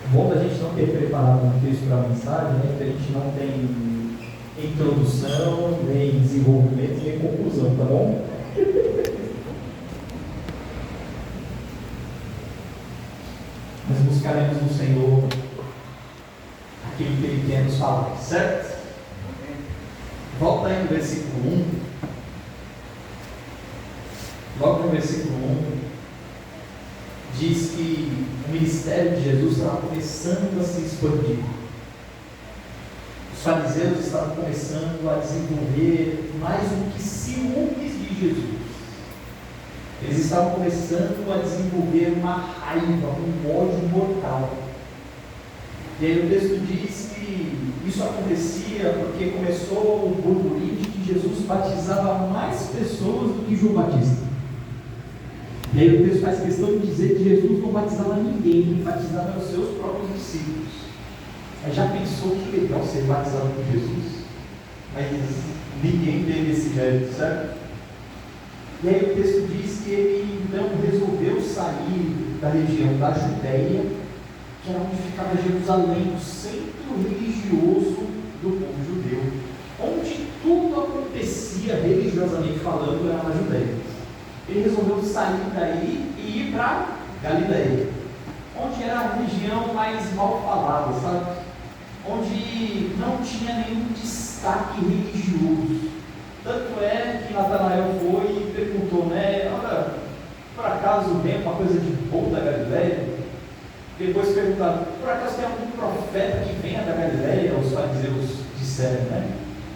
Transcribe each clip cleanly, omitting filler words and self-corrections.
Bom da gente não ter preparado um texto para a mensagem, né? Que a gente não tem introdução, nem desenvolvimento, nem conclusão, tá bom? Mas buscaremos no Senhor aquilo que Ele quer nos falar, certo? Volta aí no versículo 1. Logo no versículo 1, diz que o ministério de Jesus estava começando a se expandir. Os fariseus estavam começando a desenvolver mais do que ciúmes de Jesus. Eles estavam começando a desenvolver uma raiva, um ódio mortal. E aí o texto diz que isso acontecia porque começou o burburinho de que Jesus batizava mais pessoas do que João Batista. E aí o texto faz questão de dizer que Jesus não batizava ninguém, ele batizava os seus próprios discípulos. Mas já pensou que legal ser batizado por Jesus? Mas ninguém teve esse mérito, certo? E aí o texto diz que ele então resolveu sair da região da Judéia, que era onde ficava Jerusalém, o centro religioso do povo judeu, onde tudo acontecia religiosamente falando era na Judéia. Ele resolveu sair daí e ir para Galileia, onde era a região mais mal falada, sabe? Onde não tinha nenhum destaque religioso. Tanto é que Natanael foi e perguntou, né? Olha, por acaso vem uma coisa de bom da Galileia? Depois perguntaram, por acaso tem algum profeta que venha da Galileia? Os fariseus disseram, né?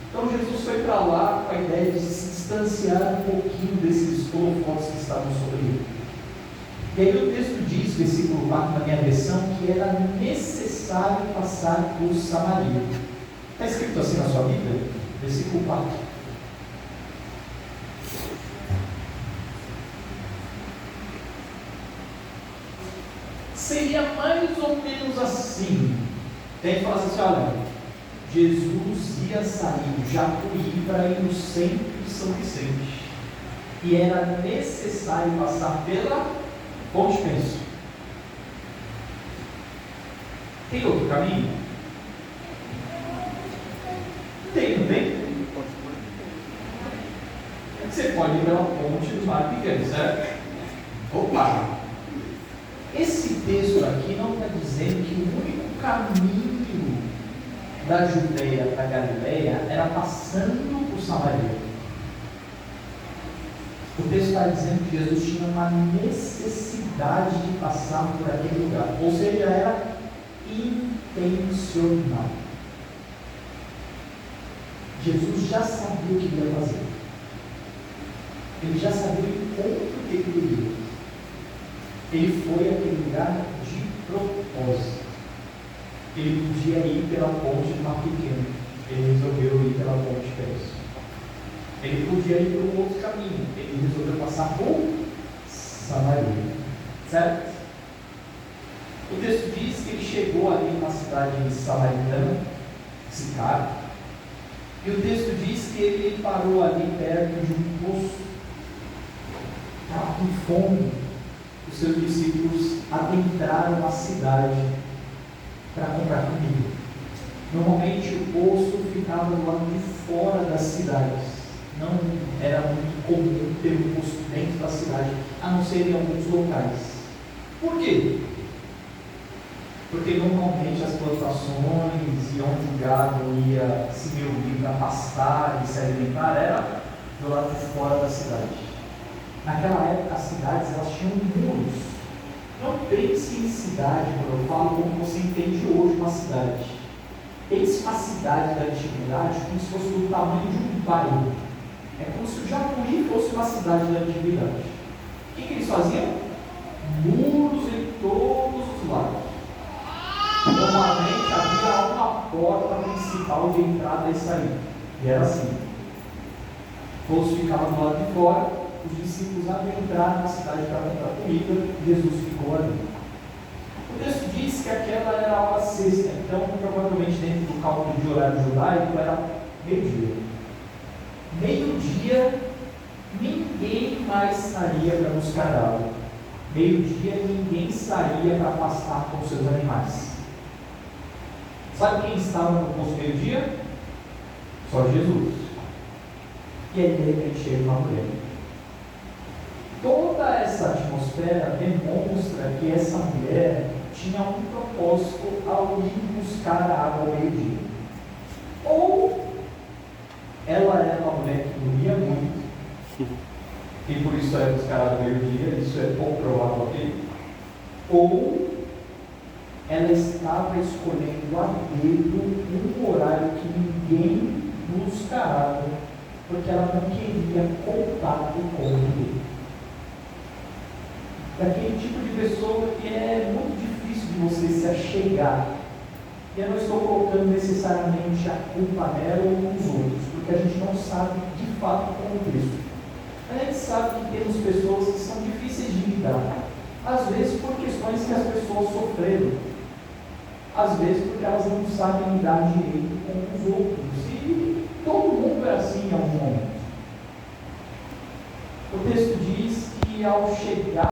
Então Jesus foi para lá com a ideia de se distanciar um pouquinho desses holofotes que estavam sobre ele. E aí o texto diz, versículo 4 na minha versão, que era necessário passar por Samaria. Está escrito assim na sua Bíblia? Versículo 4. Seria mais ou menos assim. Tem que falar assim, olha, Jesus ia sair do Jacuí para ir no centro de São Vicente. E era necessário passar pela Ponte Penso. Tem outro caminho? Tem, não tem? Você pode ir pela ponte do Mar Pequeno, certo? Opa! Esse texto aqui não está dizendo que o único caminho da Judeia para a Galileia era passando por Samaria. O texto está dizendo que Jesus tinha uma necessidade de passar por aquele lugar, ou seja, era intencional. Jesus já sabia o que ia fazer, ele já sabia o encontro que ele iria. Ele foi àquele lugar de propósito. Ele podia ir pela ponte do Mar Pequeno, ele resolveu ir pela ponte Penso. Ele podia ir por um outro caminho, ele resolveu passar por Samaria, certo? O texto diz que ele chegou ali na cidade samaritana, Sicar, e o texto diz que ele parou ali perto de um poço, estava com fome. Os seus discípulos adentraram a cidade para comprar comida. Normalmente o poço ficava do lado de fora das cidades. Não era muito comum ter um poço dentro da cidade, a não ser em alguns locais. Por quê? Porque normalmente as plantações e onde o gado ia se reunir para pastar e se alimentar era do lado de fora da cidade. Naquela época as cidades elas tinham muros. Não pense em cidade, quando eu falo como você entende hoje uma cidade. Pense uma cidade da antiguidade como se fosse do tamanho de um bairro. É como se o Jacuí fosse uma cidade da antiguidade. O que eles faziam? Muros em todos os lados. Normalmente havia uma porta principal de entrada e saída. E era assim. Todos ficavam do lado de fora. Os discípulos adentraram na cidade para comprar comida, Jesus ficou ali. O texto diz que aquela era a hora sexta, então provavelmente dentro do cálculo de horário judaico era meio-dia. Meio-dia, ninguém mais saía para buscar água. Meio-dia, ninguém saía para pastar com seus animais. Sabe quem estava no posto meio-dia? Só Jesus. E aí de repente chega uma mulher. Toda essa atmosfera demonstra que essa mulher tinha um propósito ao ir buscar a água ao meio-dia. Ou ela era uma mulher que dormia muito, e por isso era buscar a água ao meio-dia, isso é pouco provável aqui. Ou ela estava escolhendo a dedo um horário que ninguém busca água, porque ela não queria contato com ninguém. Daquele tipo de pessoa que é muito difícil de você se achegar. E eu não estou colocando necessariamente a culpa nela ou nos outros, porque a gente não sabe de fato o contexto. A gente sabe que temos pessoas que são difíceis de lidar, às vezes por questões que as pessoas sofreram, às vezes porque elas não sabem lidar direito com os outros. E todo mundo é assim em algum momento. O texto diz que ao chegar